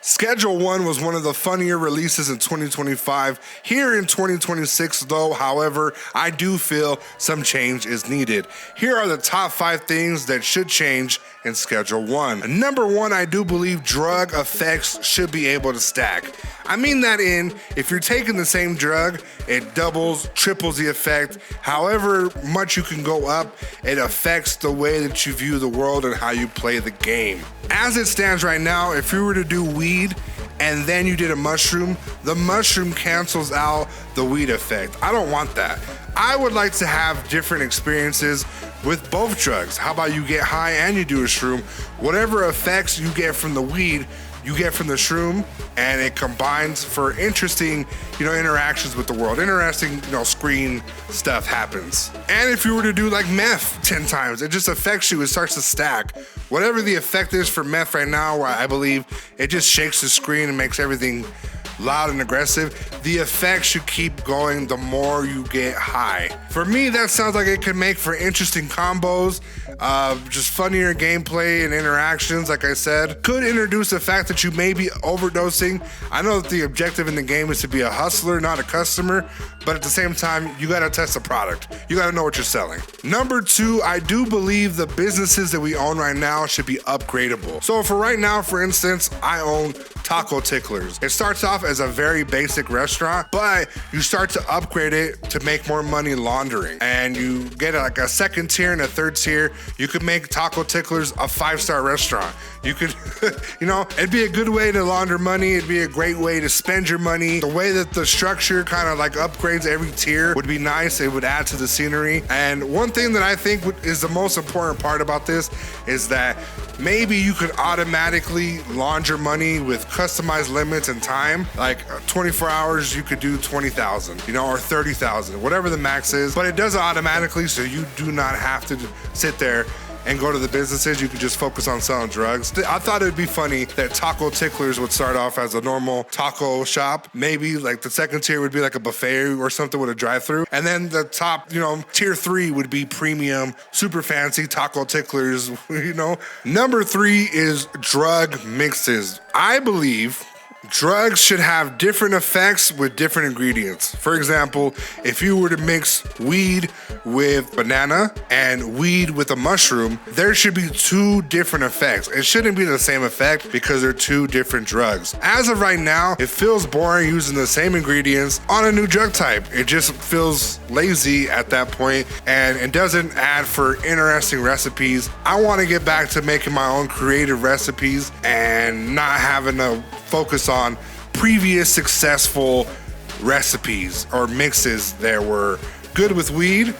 Schedule 1 was one of the funnier releases in 2025. Here in 2026, though, however, I do feel some change is needed. Here are the top 5 things that should change in Schedule 1. Number 1, I do believe drug effects should be able to stack. I mean that if you're taking the same drug, it doubles, triples the effect. However much you can go up, it affects the way that you view the world and how you play the game. As it stands right now, if you were to do weed and then you did a mushroom, the mushroom cancels out the weed effect. I don't want that. I would like to have different experiences with both drugs. How about you get high and you do a shroom? Whatever effects you get from the weed, you get from the shroom, and it combines for interesting, interactions with the world. Interesting, screen stuff happens. And if you were to do like meth 10 times, it just affects you. It starts to stack. Whatever the effect is for meth right now, I believe it just shakes the screen and makes everything loud and aggressive. The effect should keep going the more you get high. For me, that sounds like it could make for interesting combos, just funnier gameplay and interactions. Like I said, could introduce the fact that you may be overdosing. I know that the objective in the game is to be a hustler, not a customer, but at the same time, you gotta test the product. You gotta know what you're selling. Number 2, I do believe the businesses that we own right now should be upgradable. So for right now, for instance, I own Taco Ticklers. It starts off as a very basic restaurant, but you start to upgrade it to make more money laundering. And you get like a second tier and a third tier. You could make Taco Ticklers a 5-star restaurant. You could, it'd be a good way to launder money. It'd be a great way to spend your money. The way that the structure kind of like upgrades every tier would be nice. It would add to the scenery. And one thing that I think is the most important part about this is that maybe you could automatically launder money with customized limits and time. Like 24 hours, you could do 20,000, or 30,000, whatever the max is. But it does it automatically, so you do not have to sit there and go to the businesses. You can just focus on selling drugs. I thought it'd be funny that Taco Ticklers would start off as a normal taco shop. Maybe like the second tier would be like a buffet or something with a drive-through. And then the top, tier 3 would be premium, super fancy Taco Ticklers, Number 3 is drug mixes. I believe drugs should have different effects with different ingredients. For example, if you were to mix weed with banana and weed with a mushroom, there should be 2 different effects. It shouldn't be the same effect because they're 2 different drugs. As of right now, it feels boring using the same ingredients on a new drug type. It just feels lazy at that point, and it doesn't add for interesting recipes. I want to get back to making my own creative recipes and not having to focus on previous successful recipes or mixes that were good with weed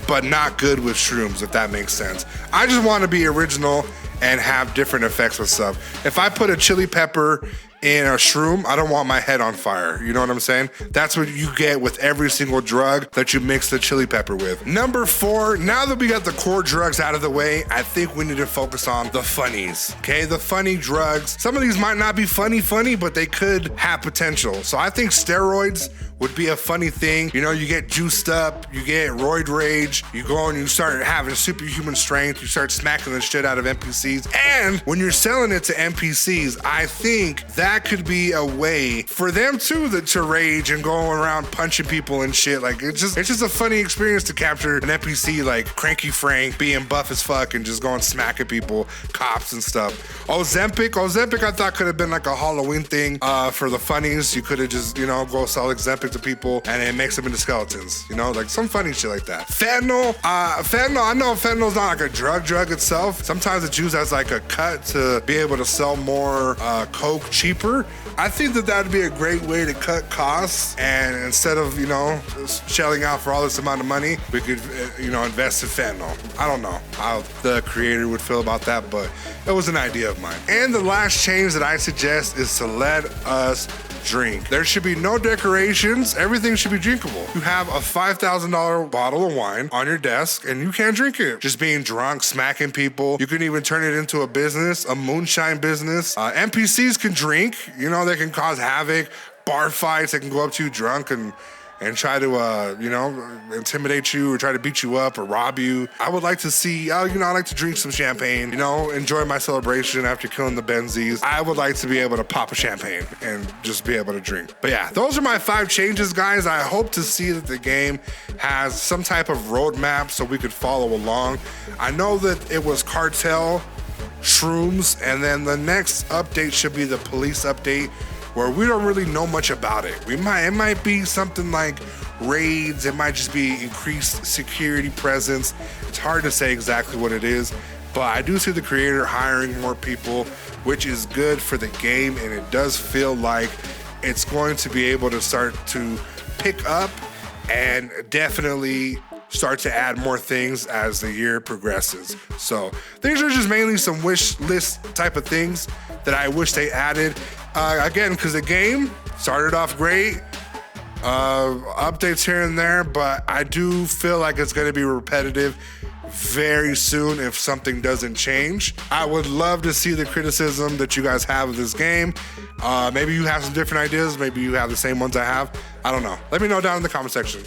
but not good with shrooms, if that makes sense. I just want to be original and have different effects with stuff. If I put a chili pepper in a shroom, I don't want my head on fire. You know what I'm saying? That's what you get with every single drug that you mix the chili pepper with. Number 4, now that we got the core drugs out of the way, I think we need to focus on the funnies, okay? The funny drugs. Some of these might not be funny, but they could have potential. So I think steroids would be a funny thing. You get juiced up, you get roid rage, you go and you start having superhuman strength, you start smacking the shit out of NPCs. And when you're selling it to NPCs, I think that could be a way for them too to rage and go around punching people and shit. Like it's just a funny experience to capture an NPC like Cranky Frank being buff as fuck and just going smacking people, cops and stuff. Ozempic I thought could have been like a Halloween thing for the funnies. You could have just, go sell Ozempic to people and it makes them into skeletons, like some funny shit like that. Fentanyl, I know fentanyl's not like a drug itself. Sometimes it's used as like a cut to be able to sell more coke cheaper. I think that would be a great way to cut costs, and instead of, shelling out for all this amount of money, we could, invest in fentanyl. I don't know how the creator would feel about that, but it was an idea of mine. And the last change that I suggest is to let us drink. There should be no decorations. Everything should be drinkable. You have a $5,000 bottle of wine on your desk and you can't drink it. Just being drunk, smacking people. You can even turn it into a business, a moonshine business. NPCs can drink. They can cause havoc, bar fights. They can go up to you drunk and and try to, intimidate you or try to beat you up or rob you. I would like to see, I like to drink some champagne, enjoy my celebration after killing the Benzies. I would like to be able to pop a champagne and just be able to drink. But yeah, those are my 5 changes, guys. I hope to see that the game has some type of roadmap so we could follow along. I know that it was cartel, shrooms, and then the next update should be the police update, where we don't really know much about it. It might be something like raids, it might just be increased security presence. It's hard to say exactly what it is, but I do see the creator hiring more people, which is good for the game, and it does feel like it's going to be able to start to pick up and definitely start to add more things as the year progresses. So these are just mainly some wish list type of things that I wish they added. Again, because the game started off great, updates here and there, but I do feel like it's going to be repetitive very soon if something doesn't change. I would love to see the criticism that you guys have of this game. Maybe you have some different ideas. Maybe you have the same ones I have. I don't know. Let me know down in the comment section.